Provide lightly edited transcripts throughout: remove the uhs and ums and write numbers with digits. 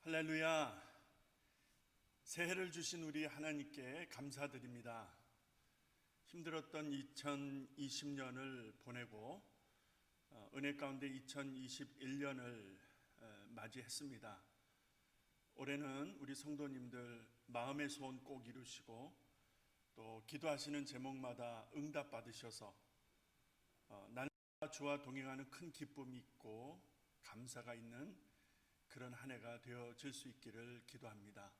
할렐루야. 새해를 주신 우리 하나님께 감사드립니다. 힘들었던 2020년을 보내고 은혜 가운데 2021년을 맞이했습니다. 올해는 우리 성도님들 마음의 소원 꼭 이루시고 또 기도하시는 제목마다 응답 받으셔서 날마다 주와 동행하는 큰 기쁨이 있고 감사가 있는 그런 한 해가 되어질 수 있기를 기도합니다.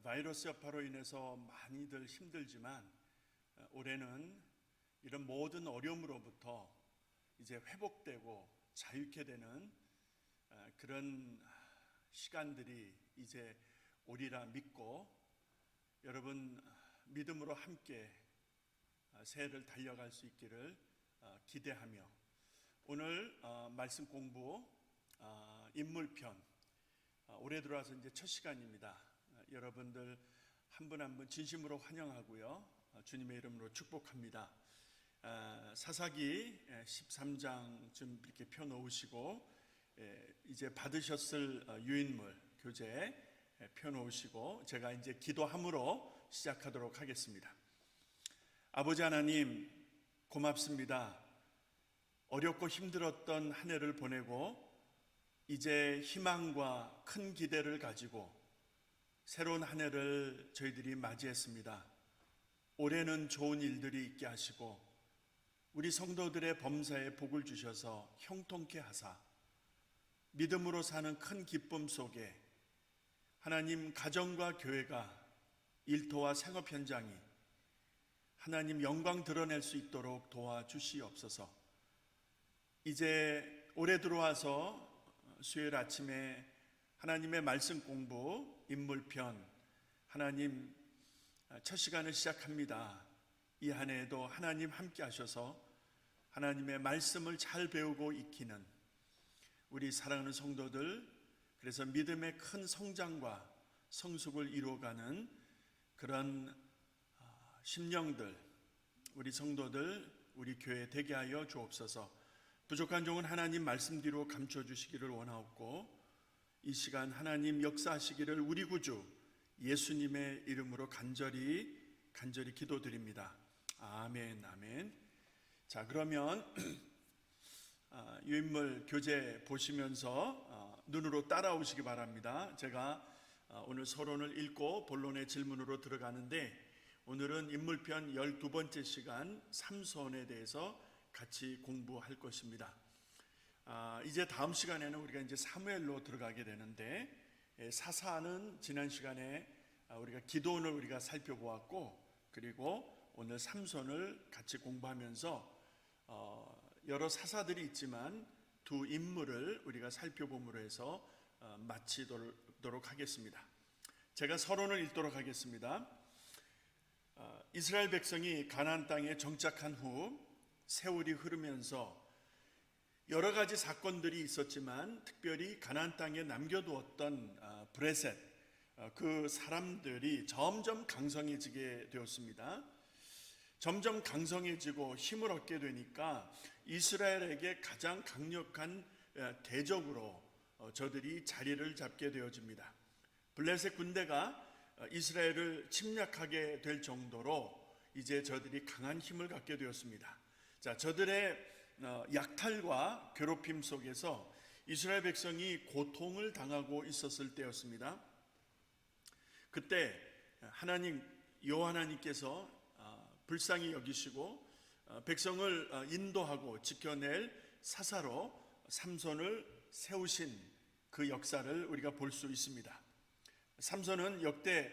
바이러스 여파로 인해서 많이들 힘들지만 올해는 이런 모든 어려움으로부터 이제 회복되고 자유케 되는 그런 시간들이 이제 오리라 믿고 여러분 믿음으로 함께 새해를 달려갈 수 있기를 기대하며 오늘 말씀 공부 인물편 올해 들어와서 이제 첫 시간입니다. 여러분들 한 분 한 분 진심으로 환영하고요. 주님의 이름으로 축복합니다. 사사기 13장 좀 이렇게 펴놓으시고 이제 받으셨을 유인물 교재 펴놓으시고 제가 이제 기도함으로 시작하도록 하겠습니다. 아버지 하나님 고맙습니다. 어렵고 힘들었던 한 해를 보내고 이제 희망과 큰 기대를 가지고 새로운 한 해를 저희들이 맞이했습니다. 올해는 좋은 일들이 있게 하시고 우리 성도들의 범사에 복을 주셔서 형통케 하사 믿음으로 사는 큰 기쁨 속에 하나님 가정과 교회가 일터와 생업 현장이 하나님 영광 드러낼 수 있도록 도와주시옵소서. 이제 올해 들어와서 수요일 아침에 하나님의 말씀 공부 인물편 하나님 첫 시간을 시작합니다. 이 한 해에도 하나님 함께 하셔서 하나님의 말씀을 잘 배우고 익히는 우리 사랑하는 성도들, 그래서 믿음의 큰 성장과 성숙을 이루어가는 그런 심령들, 우리 성도들, 우리 교회 되게 하여 주옵소서. 부족한 종은 하나님 말씀 뒤로 감춰주시기를 원하옵고 이 시간 하나님 역사하시기를 우리 구주 예수님의 이름으로 간절히 기도드립니다. 아멘 아멘. 자, 그러면 유인물 교재 보시면서 눈으로 따라오시기 바랍니다. 제가 오늘 서론을 읽고 본론의 질문으로 들어가는데 오늘은 인물편 12번째 시간 삼손에 대해서 같이 공부할 것입니다. 이제 다음 시간에는 우리가 이제 사무엘로 들어가게 되는데 사사는 지난 시간에 우리가 기도원을 우리가 살펴보았고 그리고 오늘 삼손을 같이 공부하면서 여러 사사들이 있지만 두 인물을 우리가 살펴봄으로 해서 마치도록 하겠습니다. 제가 서론을 읽도록 하겠습니다. 이스라엘 백성이 가나안 땅에 정착한 후 세월이 흐르면서 여러 가지 사건들이 있었지만 특별히 가나안 땅에 남겨두었던 브레셋 그 사람들이 점점 강성해지게 되었습니다. 점점 강성해지고 힘을 얻게 되니까 이스라엘에게 가장 강력한 대적으로 저들이 자리를 잡게 되어집니다. 블레셋 군대가 이스라엘을 침략하게 될 정도로 이제 저들이 강한 힘을 갖게 되었습니다. 자, 저들의 약탈과 괴롭힘 속에서 이스라엘 백성이 고통을 당하고 있었을 때였습니다. 그때 하나님 여호와 하나님께서 불쌍히 여기시고 백성을 인도하고 지켜낼 사사로 삼손을 세우신 그 역사를 우리가 볼 수 있습니다. 삼손은 역대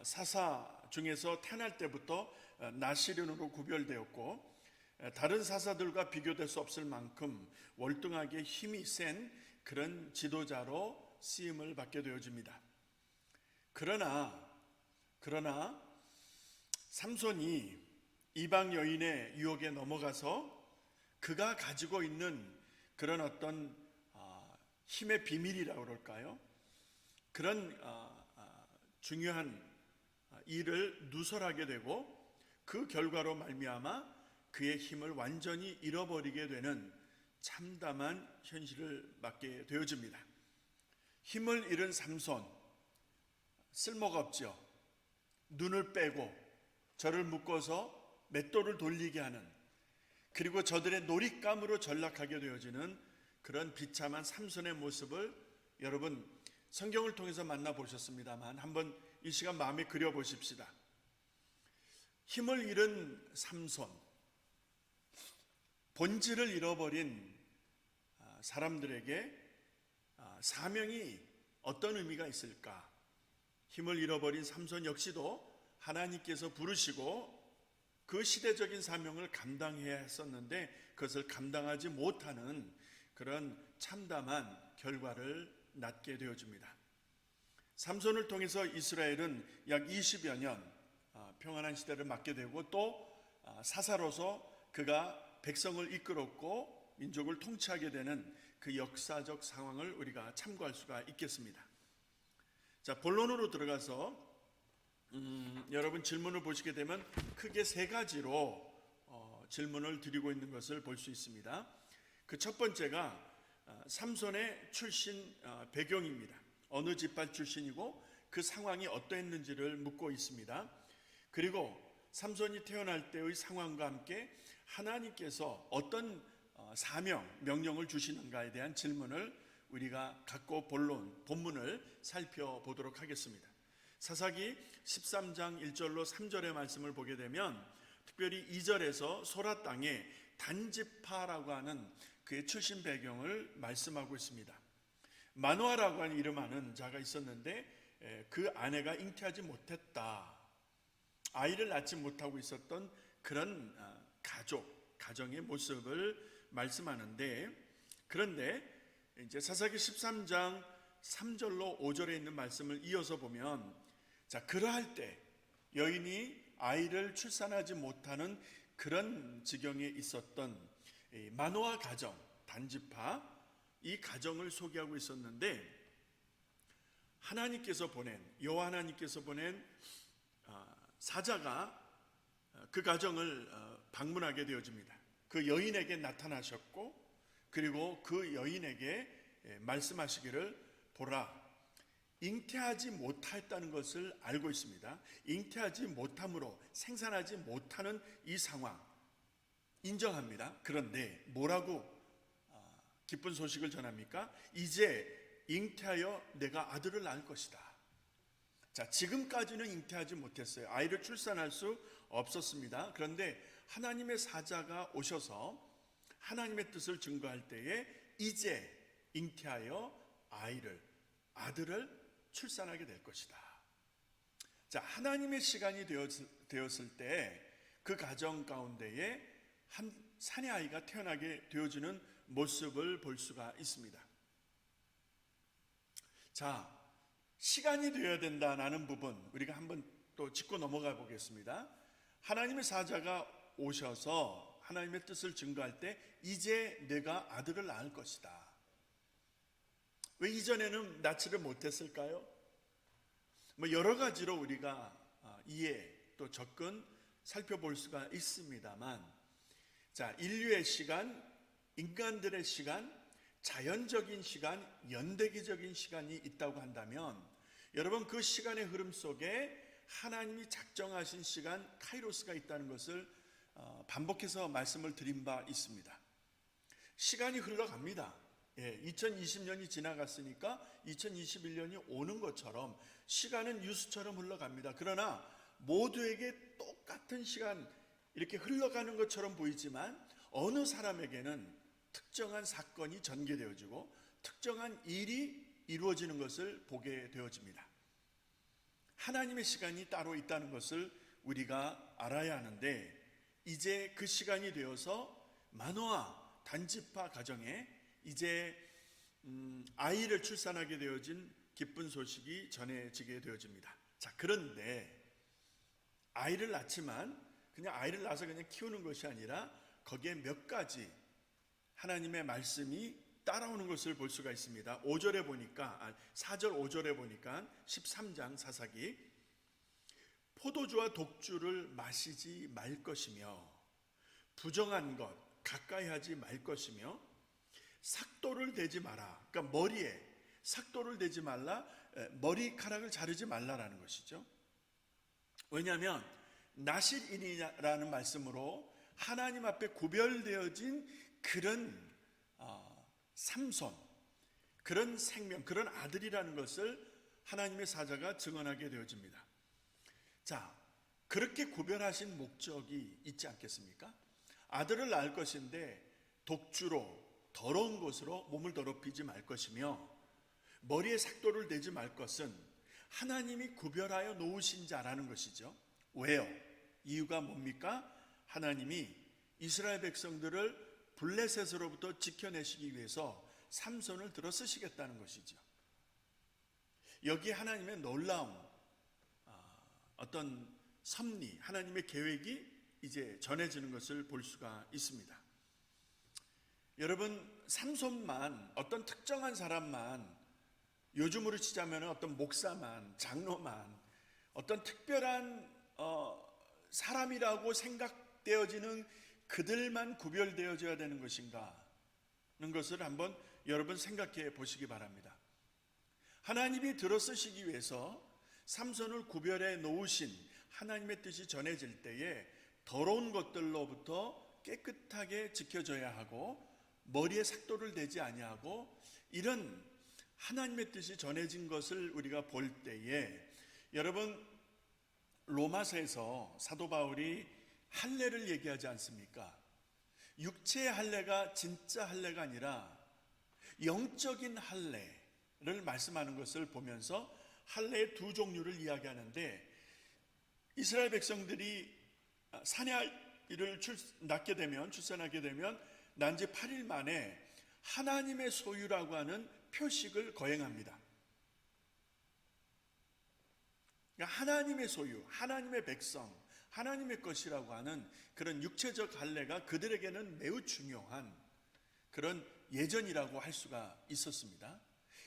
사사 중에서 태어날 때부터 나시린으로 구별되었고 다른 사사들과 비교될 수 없을 만큼 월등하게 힘이 센 그런 지도자로 쓰임을 받게 되어집니다. 그러나 삼손이 이방 여인의 유혹에 넘어가서 그가 가지고 있는 그런 어떤 힘의 비밀이라고 그럴까요? 그런 중요한 일을 누설하게 되고 그 결과로 말미암아 그의 힘을 완전히 잃어버리게 되는 참담한 현실을 맞게 되어집니다. 힘을 잃은 삼손, 쓸모가 없죠. 눈을 빼고 저를 묶어서 맷돌을 돌리게 하는, 그리고 저들의 놀잇감으로 전락하게 되어지는 그런 비참한 삼손의 모습을 여러분 성경을 통해서 만나보셨습니다만 한번 이 시간 마음에 그려보십시다. 힘을 잃은 삼손, 본질을 잃어버린 사람들에게 사명이 어떤 의미가 있을까? 힘을 잃어버린 삼손 역시도 하나님께서 부르시고 그 시대적인 사명을 감당해야 했었는데 그것을 감당하지 못하는 그런 참담한 결과를 낳게 되어집니다. 삼손을 통해서 이스라엘은 약 20여 년 평안한 시대를 맞게 되고 또 사사로서 그가 백성을 이끌었고 민족을 통치하게 되는 그 역사적 상황을 우리가 참고할 수가 있겠습니다. 자, 본론으로 들어가서 여러분 질문을 보시게 되면 크게 세 가지로 질문을 드리고 있는 것을 볼 수 있습니다. 그 첫 번째가 삼손의 출신 배경입니다. 어느 지파 출신이고 그 상황이 어떠했는지를 묻고 있습니다. 그리고 삼손이 태어날 때의 상황과 함께 하나님께서 어떤 사명, 명령을 주시는가에 대한 질문을 우리가 갖고 본문을 살펴보도록 하겠습니다. 사사기 13장 1절로 3절의 말씀을 보게 되면 특별히 2절에서 소라 땅에 단지파라고 하는 그의 출신 배경을 말씀하고 있습니다. 마노아라고 하는 이름하는 자가 있었는데 그 아내가 잉태하지 못했다. 아이를 낳지 못하고 있었던 그런 가정의 모습을 말씀하는데, 그런데 이제 사사기 13장 3절로 5절에 있는 말씀을 이어서 보면, 자, 그러할 때 여인이 아이를 출산하지 못하는 그런 지경에 있었던 마노아 가정, 단지파, 이 가정을 소개하고 있었는데 여호와 하나님께서 보낸 사자가 그 가정을 방문하게 되어집니다. 그 여인에게 나타나셨고 그리고 그 여인에게 말씀하시기를, 보라, 잉태하지 못했다는 것을 알고 있습니다. 잉태하지 못함으로 생산하지 못하는 이 상황 인정합니다. 그런데 뭐라고 기쁜 소식을 전합니까? 이제 잉태하여 내가 아들을 낳을 것이다. 자, 지금까지는 잉태하지 못했어요. 아이를 출산할 수 없었습니다. 그런데 하나님의 사자가 오셔서 하나님의 뜻을 증거할 때에 이제 잉태하여 아들을 출산하게 될 것이다. 자, 하나님의 시간이 되었을 때 그 가정 가운데에 한 사내 아이가 태어나게 되어지는 모습을 볼 수가 있습니다. 자, 시간이 되어야 된다는 부분 우리가 한번 또 짚고 넘어가 보겠습니다. 하나님의 사자가 오셔서 하나님의 뜻을 증거할 때 이제 내가 아들을 낳을 것이다. 왜 이전에는 낳지를 못했을까요? 여러 가지로 우리가 이해 또 접근 살펴볼 수가 있습니다만, 자, 인류의 시간, 인간들의 시간, 자연적인 시간, 연대기적인 시간이 있다고 한다면 여러분 그 시간의 흐름 속에 하나님이 작정하신 시간 카이로스가 있다는 것을 반복해서 말씀을 드린 바 있습니다. 시간이 흘러갑니다. 2020년이 지나갔으니까 2021년이 오는 것처럼 시간은 유수처럼 흘러갑니다. 그러나 모두에게 똑같은 시간 이렇게 흘러가는 것처럼 보이지만 어느 사람에게는 특정한 사건이 전개되어지고 특정한 일이 이루어지는 것을 보게 되어집니다. 하나님의 시간이 따로 있다는 것을 우리가 알아야 하는데, 이제 그 시간이 되어서 마노아 단지파 가정에 이제 아이를 출산하게 되어진 기쁜 소식이 전해지게 되어집니다. 자, 그런데 아이를 낳지만 그냥 아이를 낳아서 그냥 키우는 것이 아니라 거기에 몇 가지 하나님의 말씀이 따라오는 것을 볼 수가 있습니다. 4절 5절에 보니까 13장 사사기, 포도주와 독주를 마시지 말 것이며 부정한 것 가까이 하지 말 것이며 삭도를 대지 마라. 그러니까 머리에 삭도를 대지 말라, 머리카락을 자르지 말라라는 것이죠. 왜냐하면 나실인이라는 말씀으로 하나님 앞에 구별되어진 그런 삼손, 그런 생명, 그런 아들이라는 것을 하나님의 사자가 증언하게 되어집니다. 자, 그렇게 구별하신 목적이 있지 않겠습니까? 아들을 낳을 것인데 독주로 더러운 곳으로 몸을 더럽히지 말 것이며 머리에 삭도를 대지 말 것은 하나님이 구별하여 놓으신 자라는 것이죠. 왜요? 이유가 뭡니까? 하나님이 이스라엘 백성들을 블레셋으로부터 지켜내시기 위해서 삼손을 들어 쓰시겠다는 것이죠. 여기에 하나님의 놀라운 어떤 섭리, 하나님의 계획이 이제 전해지는 것을 볼 수가 있습니다. 여러분, 삼손만, 어떤 특정한 사람만, 요즘으로 치자면 어떤 목사만, 장로만, 어떤 특별한 사람이라고 생각되어지는 그들만 구별되어져야 되는 것인가 하는 것을 한번 여러분 생각해 보시기 바랍니다. 하나님이 들어쓰시기 위해서 삼손을 구별해 놓으신 하나님의 뜻이 전해질 때에 더러운 것들로부터 깨끗하게 지켜져야 하고 머리에 삭도를 대지 아니하고 이런 하나님의 뜻이 전해진 것을 우리가 볼 때에 여러분, 로마서에서 사도 바울이 할례를 얘기하지 않습니까? 육체의 할례가 진짜 할례가 아니라 영적인 할례를 말씀하는 것을 보면서 할례의 두 종류를 이야기하는데, 이스라엘 백성들이 사내 아이를 낳게 되면, 출산하게 되면 난 지 8일 만에 하나님의 소유라고 하는 표식을 거행합니다. 그러니까 하나님의 소유, 하나님의 백성, 하나님의 것이라고 하는 그런 육체적 할례가 그들에게는 매우 중요한 그런 예전이라고 할 수가 있었습니다.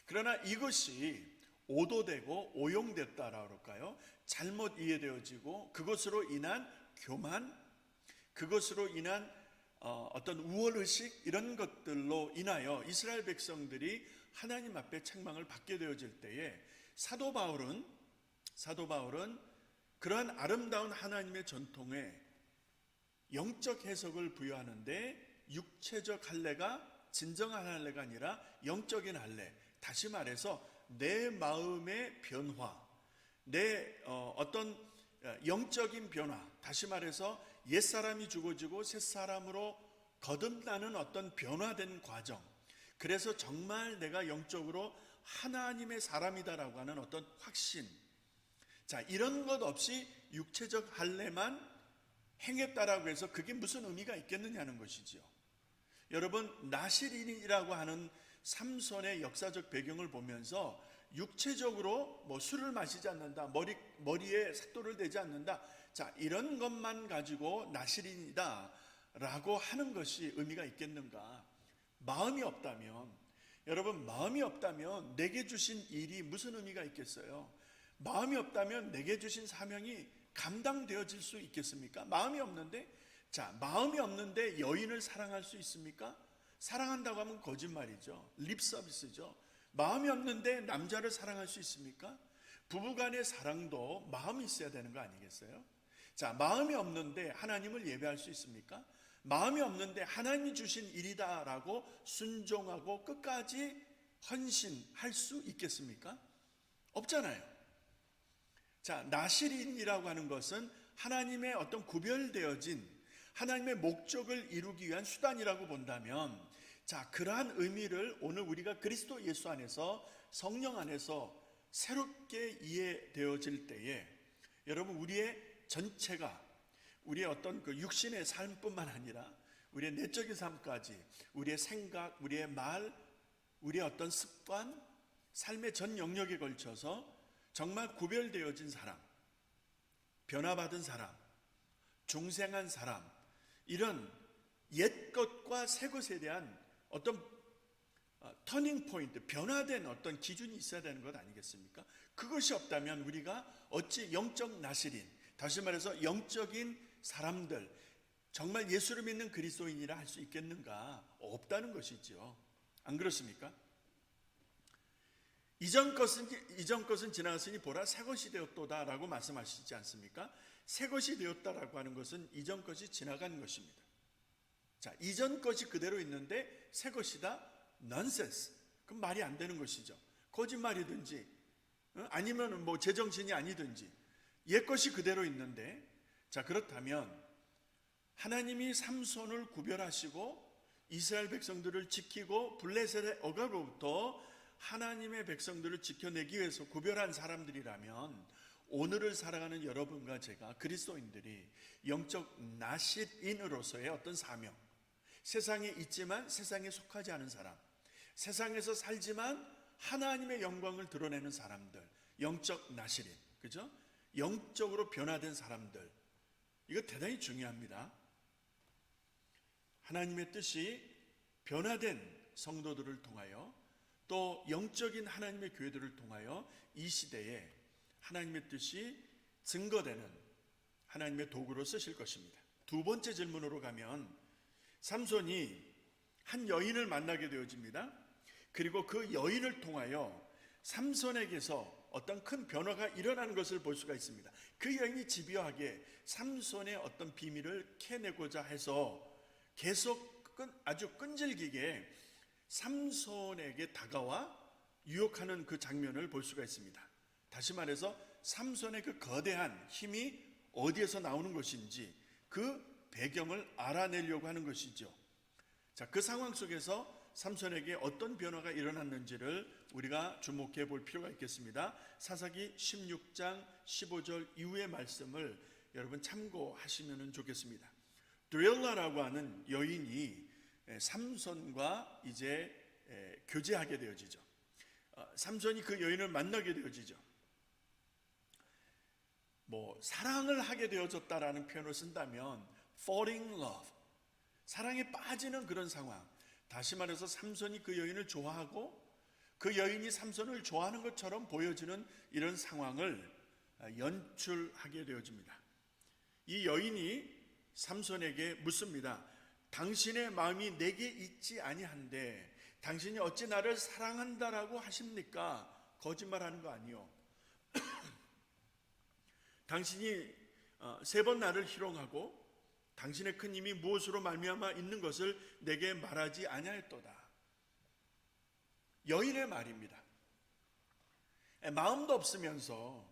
그러나 이것이 오도되고 오용됐다라고 할까요? 잘못 이해되어지고 그것으로 인한 교만, 그것으로 인한 어떤 우월의식, 이런 것들로 인하여 이스라엘 백성들이 하나님 앞에 책망을 받게 되어질 때에 사도 바울은 그러한 아름다운 하나님의 전통에 영적 해석을 부여하는데, 육체적 할례가 진정한 할례가 아니라 영적인 할례, 다시 말해서 내 마음의 변화, 내 어떤 영적인 변화, 다시 말해서 옛사람이 죽어지고 새사람으로 거듭나는 어떤 변화된 과정, 그래서 정말 내가 영적으로 하나님의 사람이다라고 하는 어떤 확신, 자, 이런 것 없이 육체적 할례만 행했다라고 해서 그게 무슨 의미가 있겠느냐는 것이죠. 여러분, 나실인이라고 하는 삼손의 역사적 배경을 보면서 육체적으로 술을 마시지 않는다, 머리에 삭도를 대지 않는다, 자, 이런 것만 가지고 나실인이다 라고 하는 것이 의미가 있겠는가? 마음이 없다면, 여러분, 마음이 없다면 내게 주신 일이 무슨 의미가 있겠어요? 마음이 없다면 내게 주신 사명이 감당되어질 수 있겠습니까? 마음이 없는데, 자, 마음이 없는데 여인을 사랑할 수 있습니까? 사랑한다고 하면 거짓말이죠. 립 서비스죠. 마음이 없는데 남자를 사랑할 수 있습니까? 부부간의 사랑도 마음이 있어야 되는 거 아니겠어요? 자, 마음이 없는데 하나님을 예배할 수 있습니까? 마음이 없는데 하나님이 주신 일이다라고 순종하고 끝까지 헌신할 수 있겠습니까? 없잖아요. 자, 나실인이라고 하는 것은 하나님의 어떤 구별되어진 하나님의 목적을 이루기 위한 수단이라고 본다면, 자, 그러한 의미를 오늘 우리가 그리스도 예수 안에서, 성령 안에서 새롭게 이해되어질 때에 여러분, 우리의 전체가, 우리의 어떤 그 육신의 삶뿐만 아니라 우리의 내적인 삶까지, 우리의 생각, 우리의 말, 우리의 어떤 습관, 삶의 전 영역에 걸쳐서 정말 구별되어진 사람, 변화받은 사람, 중생한 사람, 이런 옛 것과 새 것에 대한 어떤 터닝 포인트, 변화된 어떤 기준이 있어야 되는 것 아니겠습니까? 그것이 없다면 우리가 어찌 영적 나실인, 다시 말해서 영적인 사람들, 정말 예수를 믿는 그리스도인이라 할 수 있겠는가? 없다는 것이죠. 안 그렇습니까? 이전 것은 지나갔으니 보라 새 것이 되었도다라고 말씀하시지 않습니까? 새 것이 되었다라고 하는 것은 이전 것이 지나간 것입니다. 자, 이전 것이 그대로 있는데 새 것이다? 넌센스. 그럼 말이 안 되는 것이죠. 거짓말이든지 아니면 뭐 제정신이 아니든지 옛 것이 그대로 있는데, 자, 그렇다면 하나님이 삼손을 구별하시고 이스라엘 백성들을 지키고 블레셋의 억압으로부터 하나님의 백성들을 지켜내기 위해서 구별한 사람들이라면 오늘을 살아가는 여러분과 제가 그리스도인들이 영적 나실인으로서의 어떤 사명, 세상에 있지만 세상에 속하지 않은 사람, 세상에서 살지만 하나님의 영광을 드러내는 사람들, 영적 나실인, 그죠? 영적으로 변화된 사람들, 이거 대단히 중요합니다. 하나님의 뜻이 변화된 성도들을 통하여 또 영적인 하나님의 교회들을 통하여 이 시대에 하나님의 뜻이 증거되는 하나님의 도구로 쓰실 것입니다. 두 번째 질문으로 가면 삼손이 한 여인을 만나게 되어집니다. 그리고 그 여인을 통하여 삼손에게서 어떤 큰 변화가 일어나는 것을 볼 수가 있습니다. 그 여인이 집요하게 삼손의 어떤 비밀을 캐내고자 해서 계속 아주 끈질기게 삼손에게 다가와 유혹하는 그 장면을 볼 수가 있습니다. 다시 말해서 삼손의 그 거대한 힘이 어디에서 나오는 것인지 그 배경을 알아내려고 하는 것이죠. 자, 그 상황 속에서 삼손에게 어떤 변화가 일어났는지를 우리가 주목해 볼 필요가 있겠습니다. 사사기 16장 15절 이후의 말씀을 여러분 참고하시면 좋겠습니다. 드릴라라고 하는 여인이 삼손과 이제 교제하게 되어지죠. 삼손이 그 여인을 만나게 되어지죠. 뭐 사랑을 하게 되어졌다라는 표현을 쓴다면 falling in love, 사랑에 빠지는 그런 상황. 다시 말해서 삼손이 그 여인을 좋아하고 그 여인이 삼손을 좋아하는 것처럼 보여지는 이런 상황을 연출하게 되어집니다. 이 여인이 삼손에게 묻습니다. 당신의 마음이 내게 있지 아니한데 당신이 어찌 나를 사랑한다라고 하십니까? 거짓말하는 거 아니요. 당신이 3번 나를 희롱하고 당신의 큰 힘이 무엇으로 말미암아 있는 것을 내게 말하지 아니하였도다. 여인의 말입니다. 마음도 없으면서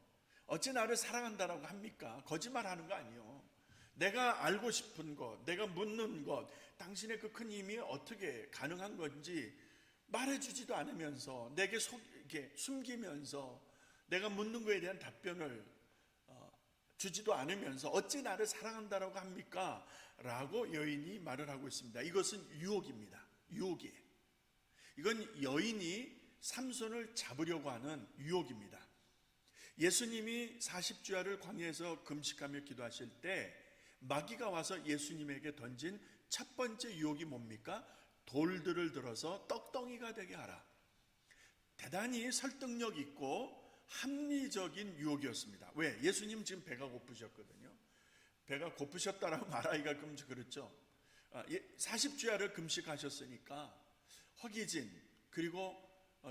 어찌 나를 사랑한다라고 합니까? 거짓말하는 거 아니요. 내가 알고 싶은 것, 내가 묻는 것, 당신의 그 큰 힘이 어떻게 가능한 건지 말해주지도 않으면서 내게 이렇게 숨기면서 내가 묻는 것에 대한 답변을 주지도 않으면서 어찌 나를 사랑한다라고 합니까? 라고 여인이 말을 하고 있습니다. 이것은 유혹입니다. 유혹이에요. 이건 여인이 삼손을 잡으려고 하는 유혹입니다. 예수님이 40주야를 광야에서 금식하며 기도하실 때 마귀가 와서 예수님에게 던진 첫 번째 유혹이 뭡니까? 돌들을 들어서 떡덩이가 되게 하라. 대단히 설득력 있고 합리적인 유혹이었습니다. 왜? 예수님 지금 배가 고프셨거든요. 배가 고프셨다라고 말하기가 좀 그렇죠. 40주야를 금식하셨으니까 허기진 그리고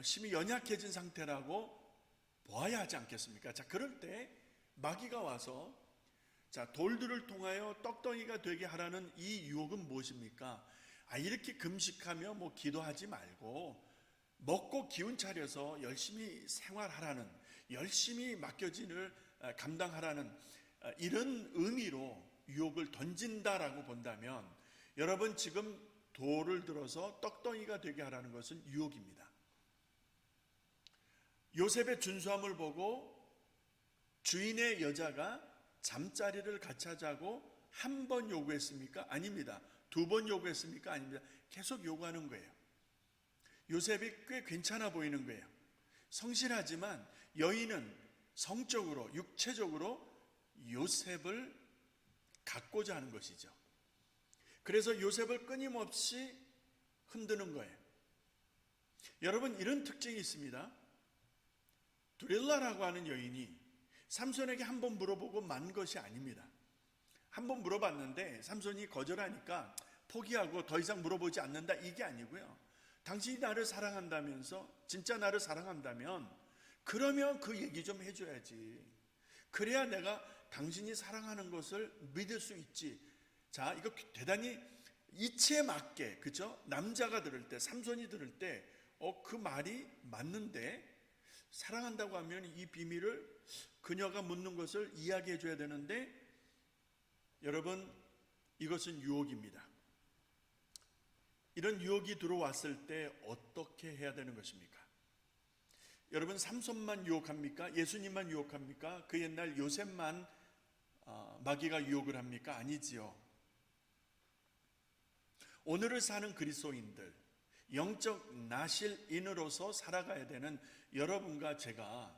심히 연약해진 상태라고 보아야 하지 않겠습니까? 자, 그럴 때 마귀가 와서 자, 돌들을 통하여 떡덩이가 되게 하라는 이 유혹은 무엇입니까? 이렇게 금식하며 뭐 기도하지 말고 먹고 기운 차려서 열심히 생활하라는, 열심히 맡겨진을 감당하라는 이런 의미로 유혹을 던진다라고 본다면 여러분 지금 돌을 들어서 떡덩이가 되게 하라는 것은 유혹입니다. 요셉의 준수함을 보고 주인의 여자가 잠자리를 같이 하자고 한 번 요구했습니까? 아닙니다. 2번 요구했습니까? 아닙니다. 계속 요구하는 거예요. 요셉이 꽤 괜찮아 보이는 거예요. 성실하지만 여인은 성적으로, 육체적으로 요셉을 갖고자 하는 것이죠. 그래서 요셉을 끊임없이 흔드는 거예요. 여러분, 이런 특징이 있습니다. 두릴라라고 하는 여인이 삼손에게 한 번 물어보고 만 것이 아닙니다. 한 번 물어봤는데 삼손이 거절하니까 포기하고 더 이상 물어보지 않는다, 이게 아니고요. 당신이 나를 사랑한다면서, 진짜 나를 사랑한다면 그러면 그 얘기 좀 해줘야지. 그래야 내가 당신이 사랑하는 것을 믿을 수 있지. 자, 이거 대단히 이치에 맞게, 그죠? 남자가 들을 때, 삼손이 들을 때, 그 말이 맞는데, 사랑한다고 하면 이 비밀을 그녀가 묻는 것을 이야기해 줘야 되는데, 여러분, 이것은 유혹입니다. 이런 유혹이 들어왔을 때 어떻게 해야 되는 것입니까? 여러분, 삼손만 유혹합니까? 예수님만 유혹합니까? 그 옛날 요셉만 마귀가 유혹을 합니까? 아니지요. 오늘을 사는 그리스도인들, 영적 나실인으로서 살아가야 되는 여러분과 제가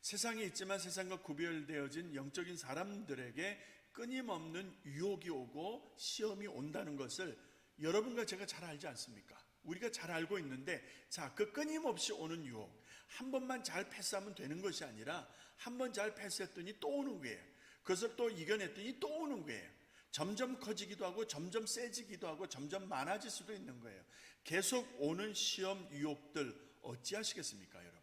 세상에 있지만 세상과 구별되어진 영적인 사람들에게 끊임없는 유혹이 오고 시험이 온다는 것을 여러분과 제가 잘 알지 않습니까? 우리가 잘 알고 있는데, 자, 그 끊임없이 오는 유혹, 한 번만 잘 패스하면 되는 것이 아니라 한 번 잘 패스했더니 또 오는 거예요. 그것을 또 이겨냈더니 또 오는 거예요. 점점 커지기도 하고 점점 세지기도 하고 점점 많아질 수도 있는 거예요. 계속 오는 시험 유혹들 어찌하시겠습니까, 여러분?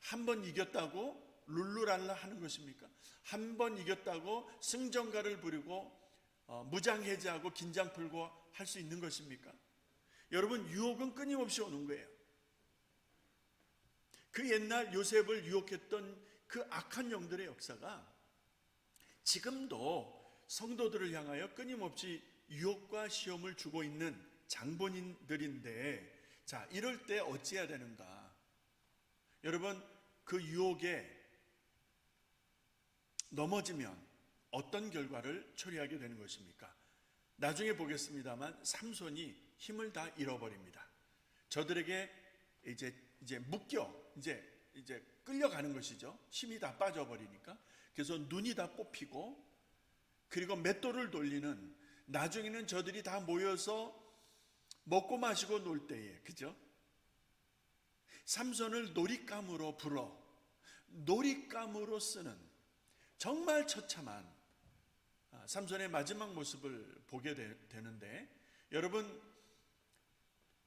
한 번 이겼다고 룰루랄라 하는 것입니까? 한 번 이겼다고 승전가를 부리고 무장해제하고 긴장 풀고 할 수 있는 것입니까? 여러분, 유혹은 끊임없이 오는 거예요. 그 옛날 요셉을 유혹했던 그 악한 영들의 역사가 지금도 성도들을 향하여 끊임없이 유혹과 시험을 주고 있는 장본인들인데, 자, 이럴 때 어찌해야 되는가? 여러분, 그 유혹에 넘어지면 어떤 결과를 초래하게 되는 것입니까? 나중에 보겠습니다만 삼손이 힘을 다 잃어버립니다. 저들에게 이제 묶여 이제 끌려가는 것이죠. 힘이 다 빠져버리니까. 그래서 눈이 다 뽑히고, 그리고 맷돌을 돌리는, 나중에는 저들이 다 모여서 먹고 마시고 놀 때에, 그죠? 삼손을 놀잇감으로 불어 놀잇감으로 쓰는 정말 처참한 삼손의 마지막 모습을 보게 되는데, 여러분,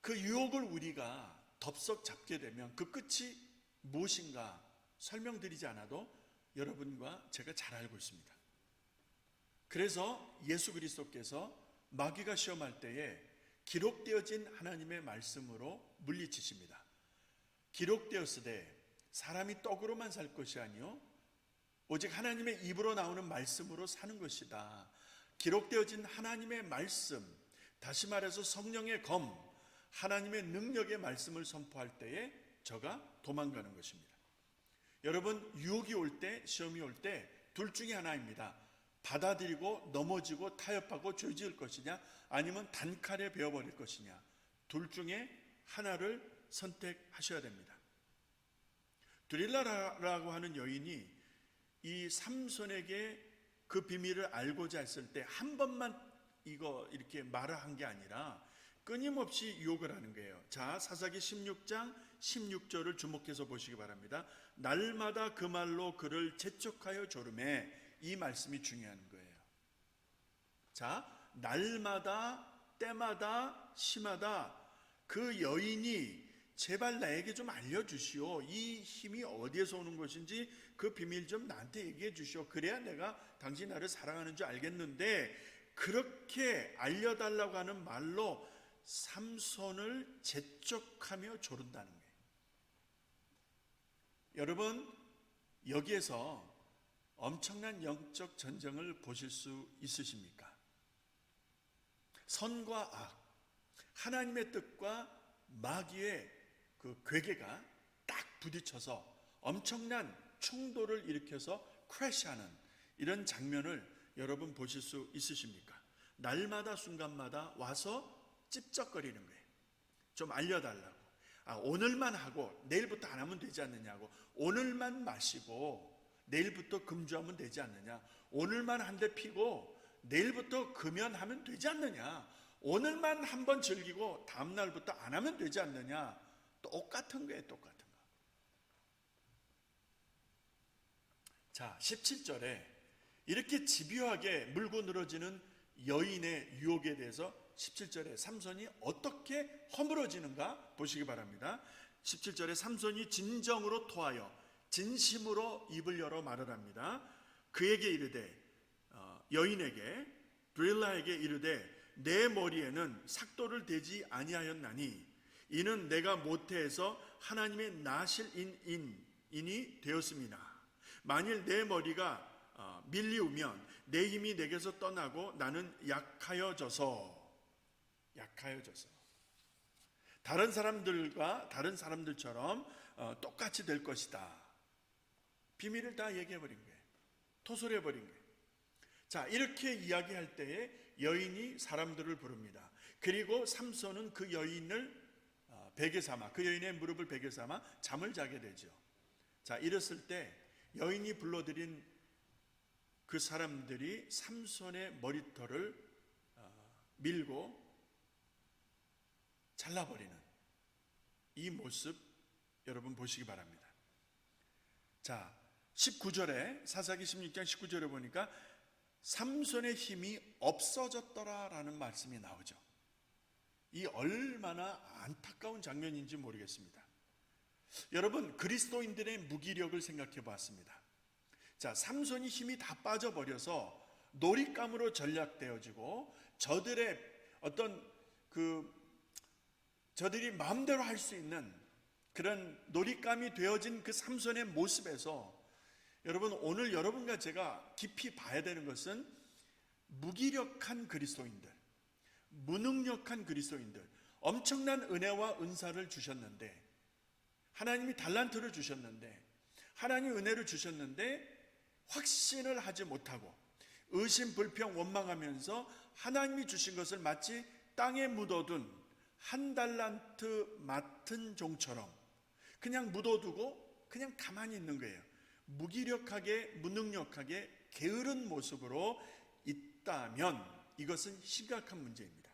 그 유혹을 우리가 덥석 잡게 되면 그 끝이 무엇인가 설명드리지 않아도 여러분과 제가 잘 알고 있습니다. 그래서 예수 그리스도께서 마귀가 시험할 때에 기록되어진 하나님의 말씀으로 물리치십니다. 기록되었으되 사람이 떡으로만 살 것이 아니요 오직 하나님의 입으로 나오는 말씀으로 사는 것이다. 기록되어진 하나님의 말씀, 다시 말해서 성령의 검, 하나님의 능력의 말씀을 선포할 때에 저가 도망가는 것입니다. 여러분, 유혹이 올 때, 시험이 올 때 둘 중에 하나입니다. 받아들이고 넘어지고 타협하고 죄지을 것이냐, 아니면 단칼에 베어버릴 것이냐, 둘 중에 하나를 선택하셔야 됩니다. 드릴라라고 하는 여인이 이 삼손에게 그 비밀을 알고자 했을 때 한 번만 이렇게 말을 한 게 아니라 끊임없이 유혹을 하는 거예요. 자, 사사기 16장 16절을 주목해서 보시기 바랍니다. 날마다 그 말로 그를 재촉하여 조르매, 이 말씀이 중요한 거예요. 자, 날마다, 때마다, 시마다 그 여인이 제발 나에게 좀 알려주시오. 이 힘이 어디에서 오는 것인지 그 비밀 좀 나한테 얘기해 주시오. 그래야 내가 당신 나를 사랑하는 줄 알겠는데, 그렇게 알려달라고 하는 말로 삼손을 재촉하며 조른다는 거예요. 여러분, 여기에서 엄청난 영적 전쟁을 보실 수 있으십니까? 선과 악, 하나님의 뜻과 마귀의 그 괴계가 딱 부딪혀서 엄청난 충돌을 일으켜서 크래시하는 이런 장면을 여러분 보실 수 있으십니까? 날마다 순간마다 와서 찝쩍거리는 거예요. 좀 알려달라고. 오늘만 하고 내일부터 안 하면 되지 않느냐고. 오늘만 마시고 내일부터 금주하면 되지 않느냐. 오늘만 한 대 피고 내일부터 금연하면 되지 않느냐. 오늘만 한 번 즐기고 다음날부터 안 하면 되지 않느냐. 똑같은 거예요, 똑같은 거. 자, 17절에 이렇게 집요하게 물고 늘어지는 여인의 유혹에 대해서 17절에 삼손이 어떻게 허물어지는가 보시기 바랍니다. 17절에 삼손이 진정으로 토하여 진심으로 입을 열어 말을 합니다. 그에게 이르되 여인에게 브릴라에게 이르되 내 머리에는 삭도를 대지 아니하였나니 이는 내가 모태에서 하나님의 나실 인이 되었음이나 만일 내 머리가 밀리우면 내 힘이 내게서 떠나고 나는 약하여져서 다른 사람들처럼 똑같이 될 것이다. 비밀을 다 얘기해버린 거예요. 토설해버린 거예요. 자, 이렇게 이야기할 때에 여인이 사람들을 부릅니다. 그리고 삼손은 그 여인을 베개 삼아, 그 여인의 무릎을 베개 삼아 잠을 자게 되죠. 자, 이랬을 때 여인이 불러들인 그 사람들이 삼손의 머리털을 밀고 잘라버리는 이 모습 여러분 보시기 바랍니다. 자, 19절에 사사기 16장 19절에 보니까 삼손의 힘이 없어졌더라라는 말씀이 나오죠. 이 얼마나 안타까운 장면인지 모르겠습니다. 여러분, 그리스도인들의 무기력을 생각해 보았습니다. 자, 삼손이 힘이 다 빠져버려서 놀잇감으로 전략되어지고 저들의 어떤 저들이 마음대로 할 수 있는 그런 놀잇감이 되어진 그 삼손의 모습에서 여러분, 오늘 여러분과 제가 깊이 봐야 되는 것은 무기력한 그리스도인들, 무능력한 그리스도인들, 엄청난 은혜와 은사를 주셨는데, 하나님이 달란트를 주셨는데, 하나님 은혜를 주셨는데 확신을 하지 못하고 의심, 불평, 원망하면서 하나님이 주신 것을 마치 땅에 묻어둔 한 달란트 맡은 종처럼 그냥 묻어두고 그냥 가만히 있는 거예요. 무기력하게, 무능력하게 게으른 모습으로 있다면 이것은 심각한 문제입니다.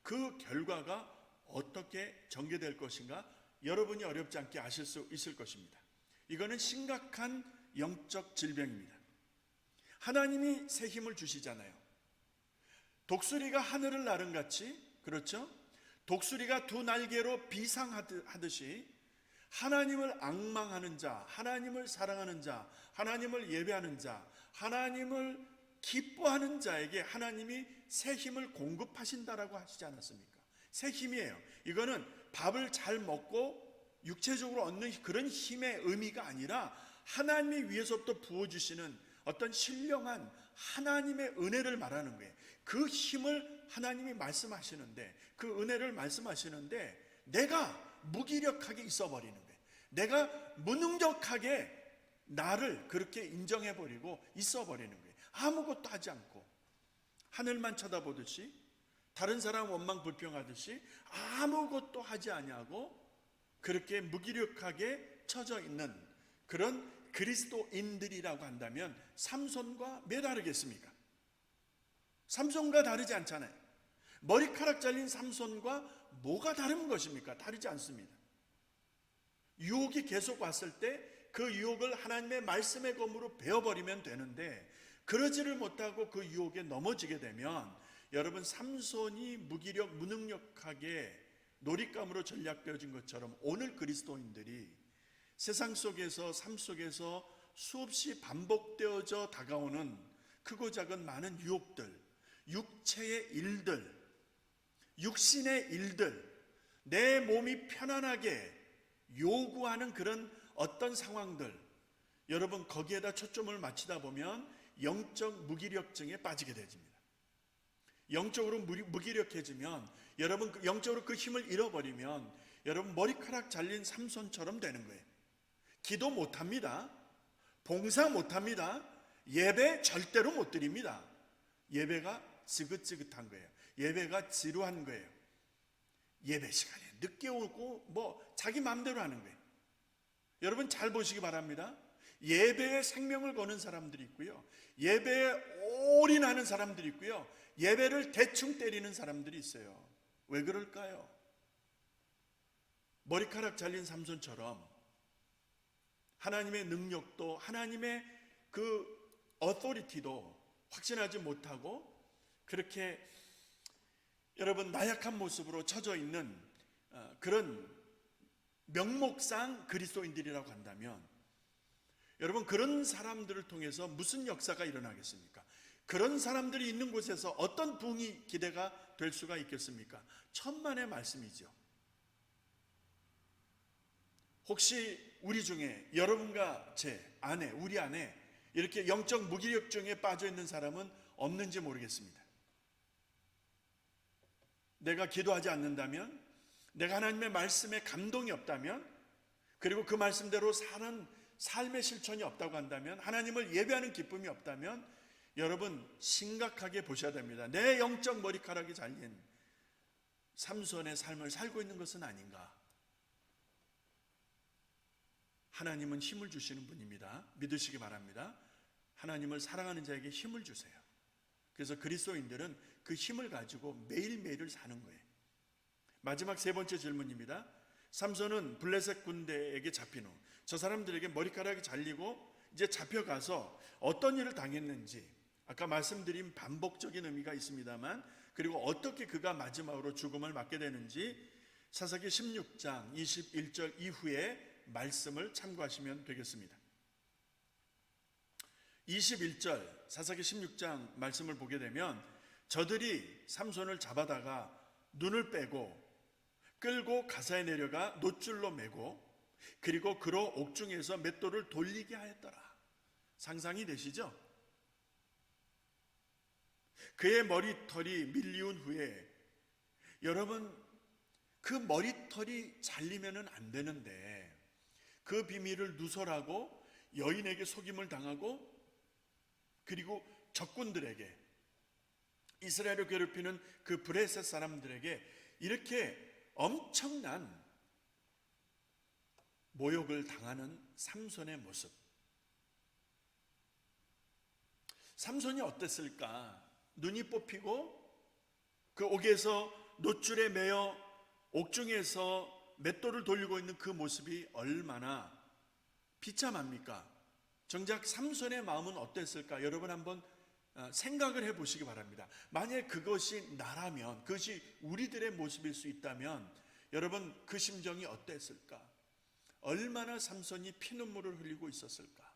그 결과가 어떻게 전개될 것인가 여러분이 어렵지 않게 아실 수 있을 것입니다. 이거는 심각한 영적 질병입니다. 하나님이 새 힘을 주시잖아요. 독수리가 하늘을 나른 같이, 그렇죠? 독수리가 두 날개로 비상하듯이 하나님을 앙망하는 자, 하나님을 사랑하는 자, 하나님을 예배하는 자, 하나님을 기뻐하는 자에게 하나님이 새 힘을 공급하신다라고 하시지 않았습니까? 새 힘이에요. 이거는 밥을 잘 먹고 육체적으로 얻는 그런 힘의 의미가 아니라 하나님이 위에서부터 부어주시는 어떤 신령한 하나님의 은혜를 말하는 거예요. 그 힘을 하나님이 말씀하시는데, 그 은혜를 말씀하시는데 내가 무기력하게 있어버리는 거예요. 내가 무능력하게 나를 그렇게 인정해버리고 있어버리는 거예요. 아무것도 하지 않고 하늘만 쳐다보듯이, 다른 사람 원망 불평하듯이 아무것도 하지 아니하고 그렇게 무기력하게 처져 있는 그런 그리스도인들이라고 한다면 삼손과 몇 다르겠습니까? 삼손과 다르지 않잖아요. 머리카락 잘린 삼손과 뭐가 다른 것입니까? 다르지 않습니다. 유혹이 계속 왔을 때 그 유혹을 하나님의 말씀의 검으로 베어버리면 되는데, 그러지를 못하고 그 유혹에 넘어지게 되면 여러분, 삼손이 무기력, 무능력하게 놀잇감으로 전략되어진 것처럼 오늘 그리스도인들이 세상 속에서, 삶 속에서 수없이 반복되어져 다가오는 크고 작은 많은 유혹들, 육체의 일들, 육신의 일들, 내 몸이 편안하게 요구하는 그런 어떤 상황들, 여러분 거기에다 초점을 맞추다 보면 영적 무기력증에 빠지게 됩니다. 영적으로 무기력해지면, 여러분 영적으로 그 힘을 잃어버리면 여러분 머리카락 잘린 삼손처럼 되는 거예요. 기도 못합니다. 봉사 못합니다. 예배 절대로 못 드립니다. 예배가 지긋지긋한 거예요. 예배가 지루한 거예요. 예배 시간에 늦게 오고 뭐 자기 마음대로 하는 거예요. 여러분 잘 보시기 바랍니다. 예배에 생명을 거는 사람들이 있고요, 예배에 올인하는 사람들이 있고요, 예배를 대충 때리는 사람들이 있어요. 왜 그럴까요? 머리카락 잘린 삼손처럼 하나님의 능력도, 하나님의 그 어토리티도 확신하지 못하고 그렇게 여러분 나약한 모습으로 처져 있는 그런 명목상 그리스도인들이라고 한다면, 여러분 그런 사람들을 통해서 무슨 역사가 일어나겠습니까? 그런 사람들이 있는 곳에서 어떤 부흥이 기대가 될 수가 있겠습니까? 천만의 말씀이죠. 혹시 우리 중에 여러분과 제 안에, 우리 안에 이렇게 영적 무기력증에 빠져 있는 사람은 없는지 모르겠습니다. 내가 기도하지 않는다면, 내가 하나님의 말씀에 감동이 없다면, 그리고 그 말씀대로 사는 삶의 실천이 없다고 한다면, 하나님을 예배하는 기쁨이 없다면, 여러분 심각하게 보셔야 됩니다. 내 영적 머리카락이 잘린 삼손의 삶을 살고 있는 것은 아닌가. 하나님은 힘을 주시는 분입니다. 믿으시기 바랍니다. 하나님을 사랑하는 자에게 힘을 주세요. 그래서 그리스도인들은 그 힘을 가지고 매일매일을 사는 거예요. 마지막 세 번째 질문입니다. 삼손은 블레셋 군대에게 잡힌 후 저 사람들에게 머리카락이 잘리고 이제 잡혀가서 어떤 일을 당했는지, 아까 말씀드린 반복적인 의미가 있습니다만, 그리고 어떻게 그가 마지막으로 죽음을 맞게 되는지 사사기 16장 21절 이후에 말씀을 참고하시면 되겠습니다. 21절 사사기 16장 말씀을 보게 되면, 저들이 삼손을 잡아다가 눈을 빼고 끌고 가사에 내려가 놋줄로 매고, 그리고 그로 옥중에서 맷돌을 돌리게 하였더라. 상상이 되시죠? 그의 머리털이 밀리운 후에, 여러분 그 머리털이 잘리면 안 되는데 그 비밀을 누설하고 여인에게 속임을 당하고, 그리고 적군들에게, 이스라엘을 괴롭히는 그 브레셋 사람들에게 이렇게 엄청난 모욕을 당하는 삼손의 모습. 삼손이 어땠을까? 눈이 뽑히고 그 옥에서 놋줄에 매여 옥중에서 맷돌을 돌리고 있는 그 모습이 얼마나 비참합니까? 정작 삼손의 마음은 어땠을까? 여러분 한번 생각을 해보시기 바랍니다. 만약 그것이 나라면, 그것이 우리들의 모습일 수 있다면 여러분 그 심정이 어땠을까? 얼마나 삼손이 피눈물을 흘리고 있었을까?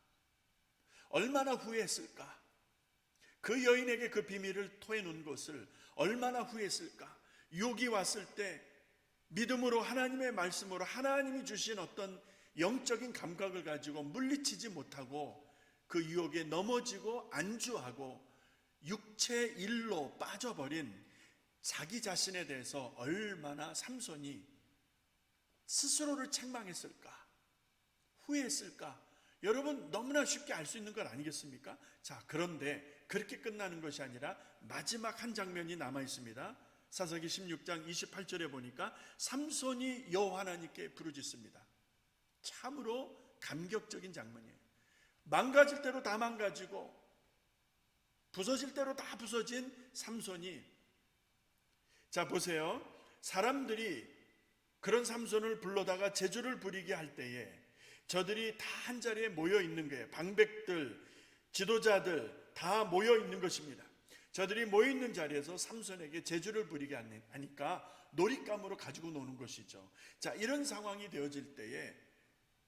얼마나 후회했을까? 그 여인에게 그 비밀을 토해놓은 것을 얼마나 후회했을까? 유혹이 왔을 때 믿음으로, 하나님의 말씀으로 하나님이 주신 어떤 영적인 감각을 가지고 물리치지 못하고 그 유혹에 넘어지고 안주하고 육체 일로 빠져버린 자기 자신에 대해서 얼마나 삼손이 스스로를 책망했을까? 후회했을까? 여러분 너무나 쉽게 알 수 있는 것 아니겠습니까? 자, 그런데 그렇게 끝나는 것이 아니라 마지막 한 장면이 남아 있습니다. 사사기 16장 28절에 보니까 삼손이 여호와 하나님께 부르짖습니다. 참으로 감격적인 장면이에요. 망가질 대로 다 망가지고 부서질 대로 다 부서진 삼손이, 자 보세요. 사람들이 그런 삼손을 불러다가 제주를 부리게 할 때에 저들이 다 한자리에 모여 있는 거예요. 방백들, 지도자들 다 모여 있는 것입니다. 저들이 모여 있는 자리에서 삼손에게 제주를 부리게 하니까 놀잇감으로 가지고 노는 것이죠. 자, 이런 상황이 되어질 때에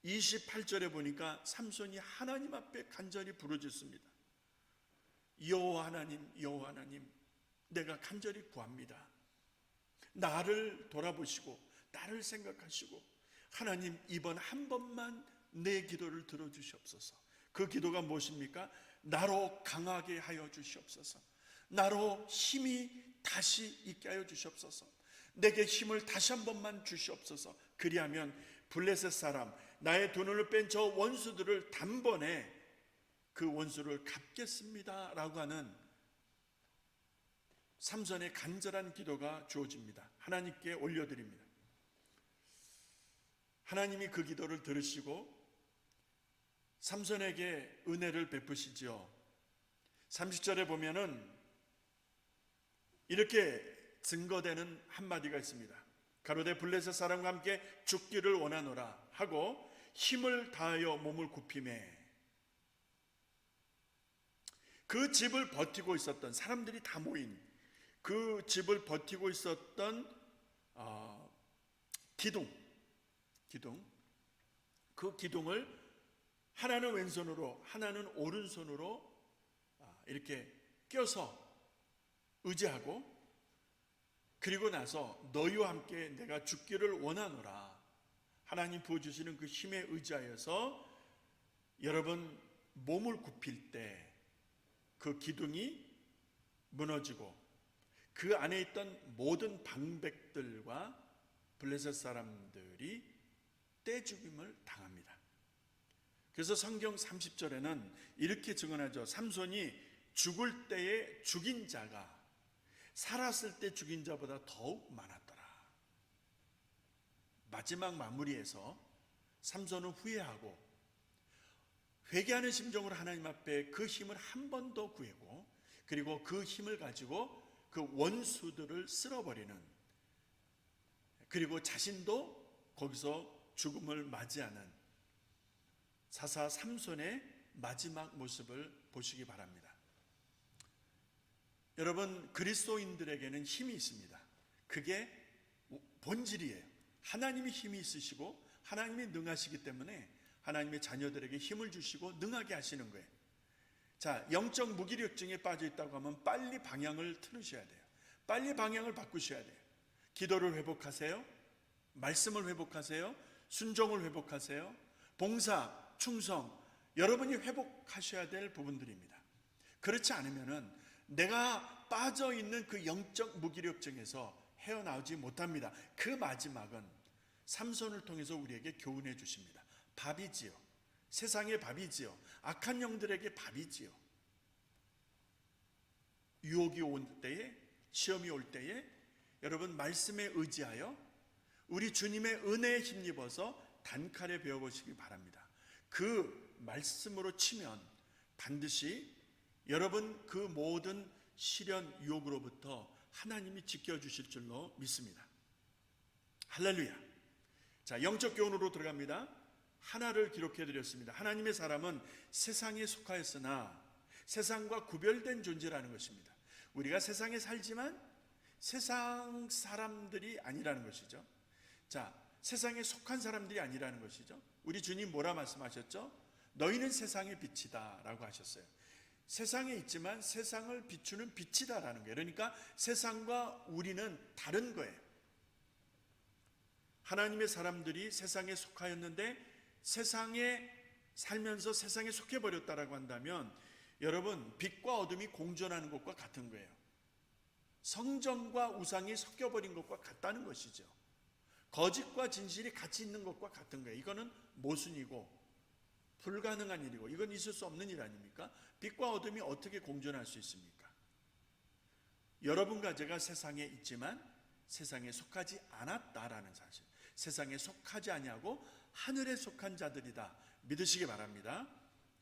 28절에 보니까 삼손이 하나님 앞에 간절히 부르짖습니다. 여호와 하나님, 여호와 하나님, 내가 간절히 구합니다. 나를 돌아보시고 나를 생각하시고 하나님 이번 한 번만 내 기도를 들어주시옵소서. 그 기도가 무엇입니까? 나로 강하게 하여 주시옵소서. 나로 힘이 다시 있게 하여 주시옵소서. 내게 힘을 다시 한 번만 주시옵소서. 그리하면 블레셋 사람, 나의 두 눈을 뺀 저 원수들을 단번에 그 원수를 갚겠습니다 라고 하는 삼손의 간절한 기도가 주어집니다. 하나님께 올려드립니다. 하나님이 그 기도를 들으시고 삼손에게 은혜를 베푸시지요. 30절에 보면은 이렇게 증거되는 한마디가 있습니다. 가로되 블레셋 사람과 함께 죽기를 원하노라 하고 힘을 다하여 몸을 굽히매, 그 집을 버티고 있었던 사람들이 다 모인 그 집을 버티고 있었던 기둥, 그 기둥을 하나는 왼손으로 하나는 오른손으로 이렇게 껴서 의지하고, 그리고 나서 너희와 함께 내가 죽기를 원하노라, 하나님 부어주시는 그 힘에 의지하여서 여러분 몸을 굽힐 때 그 기둥이 무너지고 그 안에 있던 모든 방백들과 블레셋 사람들이 떼죽임을 당합니다. 그래서 성경 30절에는 이렇게 증언하죠. 삼손이 죽을 때에 죽인 자가 살았을 때 죽인 자보다 더욱 많았더라. 마지막 마무리에서 삼손은 후회하고 회개하는 심정으로 하나님 앞에 그 힘을 한 번 더 구하고, 그리고 그 힘을 가지고 그 원수들을 쓸어버리는, 그리고 자신도 거기서 죽음을 맞이하는 사사 삼손의 마지막 모습을 보시기 바랍니다. 여러분, 그리스도인들에게는 힘이 있습니다. 그게 본질이에요. 하나님이 힘이 있으시고 하나님이 능하시기 때문에 하나님의 자녀들에게 힘을 주시고 능하게 하시는 거예요. 자, 영적 무기력증에 빠져 있다고 하면 빨리 방향을 틀으셔야 돼요. 빨리 방향을 바꾸셔야 돼요. 기도를 회복하세요. 말씀을 회복하세요. 순종을 회복하세요. 봉사, 충성, 여러분이 회복하셔야 될 부분들입니다. 그렇지 않으면은 내가 빠져 있는 그 영적 무기력증에서 헤어나오지 못합니다. 그 마지막은 삼손을 통해서 우리에게 교훈해 주십니다. 밥이지요. 세상의 밥이지요. 악한 영들에게 밥이지요. 유혹이 올 때에, 시험이 올 때에 여러분 말씀에 의지하여 우리 주님의 은혜에 힘입어서 단칼에 배워보시기 바랍니다. 그 말씀으로 치면 반드시 여러분 그 모든 시련, 유혹으로부터 하나님이 지켜주실 줄로 믿습니다. 할렐루야. 자, 영적 교훈으로 들어갑니다. 하나를 기록해 드렸습니다. 하나님의 사람은 세상에 속하였으나 세상과 구별된 존재라는 것입니다. 우리가 세상에 살지만 세상 사람들이 아니라는 것이죠. 자, 세상에 속한 사람들이 아니라는 것이죠. 우리 주님 뭐라 말씀하셨죠? 너희는 세상의 빛이다 라고 하셨어요. 세상에 있지만 세상을 비추는 빛이다라는 거예요. 그러니까 세상과 우리는 다른 거예요. 하나님의 사람들이 세상에 속하였는데 세상에 살면서 세상에 속해버렸다라고 한다면 여러분, 빛과 어둠이 공존하는 것과 같은 거예요. 성전과 우상이 섞여버린 것과 같다는 것이죠. 거짓과 진실이 같이 있는 것과 같은 거예요. 이거는 모순이고 불가능한 일이고 이건 있을 수 없는 일 아닙니까? 빛과 어둠이 어떻게 공존할 수 있습니까? 여러분과 제가 세상에 있지만 세상에 속하지 않았다라는 사실, 세상에 속하지 아니하고 하늘에 속한 자들이다 믿으시기 바랍니다.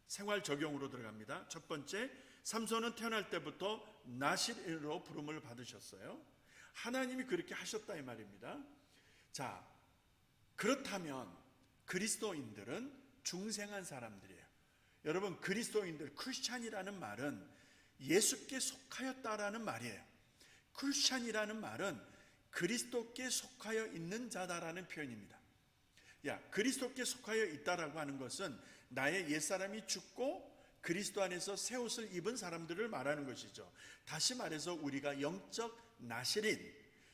생활 적용으로 들어갑니다. 첫 번째, 삼손은 태어날 때부터 나실인으로 부름을 받으셨어요. 하나님이 그렇게 하셨다 이 말입니다. 자, 그렇다면 그리스도인들은 중생한 사람들이에요. 여러분, 그리스도인들, 크리스찬이라는 말은 예수께 속하였다라는 말이에요. 크리스찬이라는 말은 그리스도께 속하여 있는 자다라는 표현입니다. 그리스도께 속하여 있다라고 하는 것은 나의 옛사람이 죽고 그리스도 안에서 새 옷을 입은 사람들을 말하는 것이죠. 다시 말해서 우리가 영적 나실인,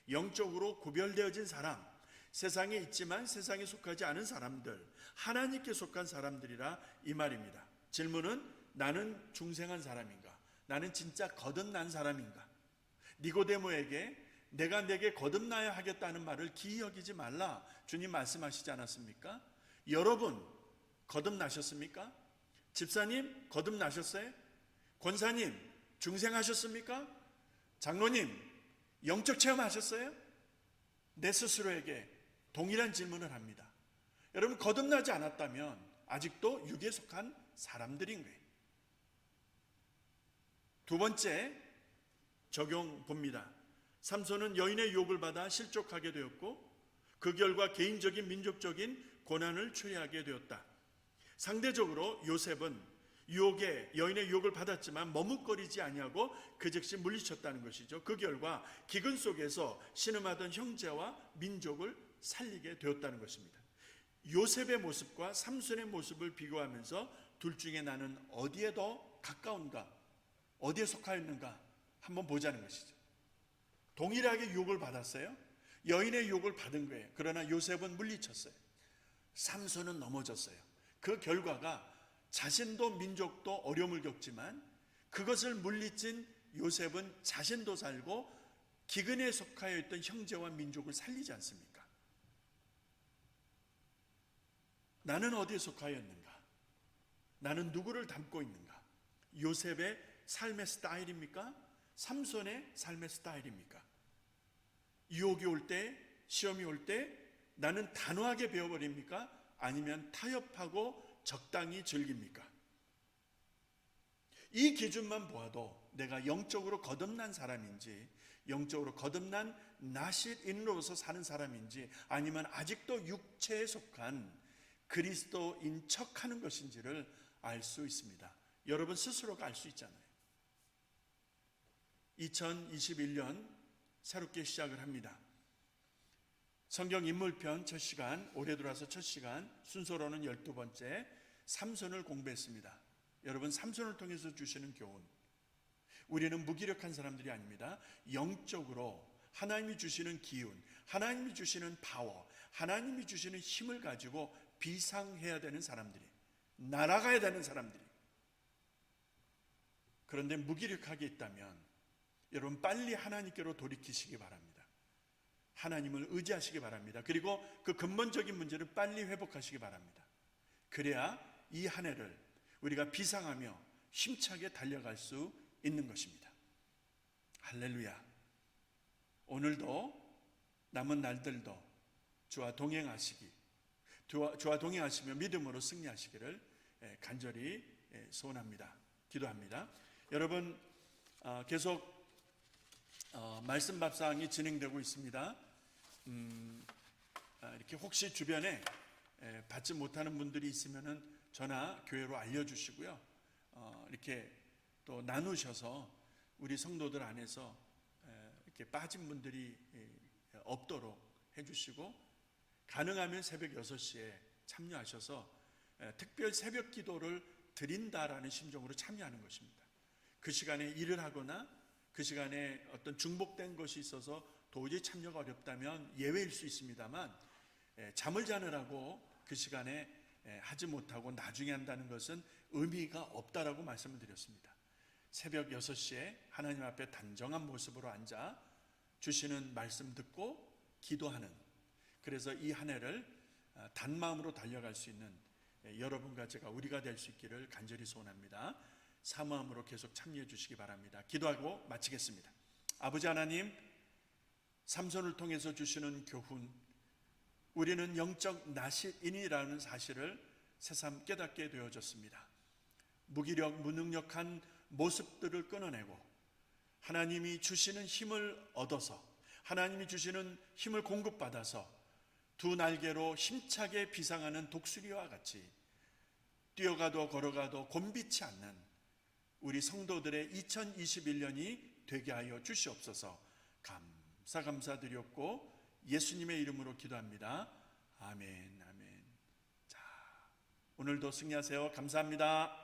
영적으로 구별되어진 사람, 세상에 있지만 세상에 속하지 않은 사람들, 하나님께 속한 사람들이라 이 말입니다. 질문은 나는 중생한 사람인가? 나는 진짜 거듭난 사람인가? 니고데모에게 내가 내게 거듭나야 하겠다는 말을 기이 여기지 말라 주님 말씀하시지 않았습니까? 여러분 거듭나셨습니까? 집사님 거듭나셨어요? 권사님 중생하셨습니까? 장로님 영적 체험하셨어요? 내 스스로에게 동일한 질문을 합니다. 여러분 거듭나지 않았다면 아직도 육에 속한 사람들인 거예요. 두 번째 적용 봅니다. 삼손은 여인의 유혹을 받아 실족하게 되었고 그 결과 개인적인 민족적인 고난을 초래하게 되었다. 상대적으로 요셉은 여인의 유혹을 받았지만 머뭇거리지 아니하고 그 즉시 물리쳤다는 것이죠. 그 결과 기근 속에서 신음하던 형제와 민족을 살리게 되었다는 것입니다. 요셉의 모습과 삼손의 모습을 비교하면서 둘 중에 나는 어디에 더 가까운가, 어디에 속하였는가 한번 보자는 것이죠. 동일하게 유혹을 받았어요. 여인의 유혹을 받은 거예요. 그러나 요셉은 물리쳤어요. 삼손은 넘어졌어요. 그 결과가 자신도 민족도 어려움을 겪지만 그것을 물리친 요셉은 자신도 살고 기근에 속하여 있던 형제와 민족을 살리지 않습니까? 나는 어디에 속하였는가? 나는 누구를 닮고 있는가? 요셉의 삶의 스타일입니까? 삼손의 삶의 스타일입니까? 유혹이 올 때, 시험이 올 때 나는 단호하게 배워버립니까? 아니면 타협하고 적당히 즐깁니까? 이 기준만 보아도 내가 영적으로 거듭난 사람인지, 영적으로 거듭난 나시인으로서 사는 사람인지, 아니면 아직도 육체에 속한 그리스도인 척하는 것인지를 알 수 있습니다. 여러분 스스로가 알 수 있잖아요. 2021년 새롭게 시작을 합니다. 성경 인물편 첫 시간, 올해 들어와서 첫 시간, 순서로는 12번째 삼손을 공부했습니다. 여러분 삼손을 통해서 주시는 교훈, 우리는 무기력한 사람들이 아닙니다. 영적으로 하나님이 주시는 기운, 하나님이 주시는 파워, 하나님이 주시는 힘을 가지고 비상해야 되는 사람들이, 날아가야 되는 사람들이. 그런데 무기력하게 있다면 여러분 빨리 하나님께로 돌이키시기 바랍니다. 하나님을 의지하시기 바랍니다. 그리고 그 근본적인 문제를 빨리 회복하시기 바랍니다. 그래야 이 한 해를 우리가 비상하며 힘차게 달려갈 수 있는 것입니다. 할렐루야. 오늘도 남은 날들도 주와 동행하시며 믿음으로 승리하시기를 간절히 소원합니다. 기도합니다. 여러분 계속 말씀 밥상이 진행되고 있습니다. 이렇게 혹시 주변에 받지 못하는 분들이 있으면은 전화 교회로 알려주시고요. 이렇게 또 나누셔서 우리 성도들 안에서 이렇게 빠진 분들이 없도록 해주시고, 가능하면 새벽 6시에 참여하셔서 특별 새벽 기도를 드린다라는 심정으로 참여하는 것입니다. 그 시간에 일을 하거나 그 시간에 어떤 중복된 것이 있어서 도저히 참여가 어렵다면 예외일 수 있습니다만, 잠을 자느라고 그 시간에 하지 못하고 나중에 한다는 것은 의미가 없다라고 말씀을 드렸습니다. 새벽 6시에 하나님 앞에 단정한 모습으로 앉아 주시는 말씀 듣고 기도하는, 그래서 이 한 해를 단마음으로 달려갈 수 있는 여러분과 제가, 우리가 될 수 있기를 간절히 소원합니다. 사모함으로 계속 참여해 주시기 바랍니다. 기도하고 마치겠습니다. 아버지 하나님, 삼손을 통해서 주시는 교훈, 우리는 영적 나시인이라는 사실을 새삼 깨닫게 되어졌습니다. 무기력, 무능력한 모습들을 끊어내고 하나님이 주시는 힘을 얻어서, 하나님이 주시는 힘을 공급받아서 두 날개로 힘차게 비상하는 독수리와 같이 뛰어가도 걸어가도 곤비치 않는 우리 성도들의 2021년이 되게 하여 주시옵소서. 감사드렸고 예수님의 이름으로 기도합니다. 아멘. 자, 오늘도 승리하세요. 감사합니다.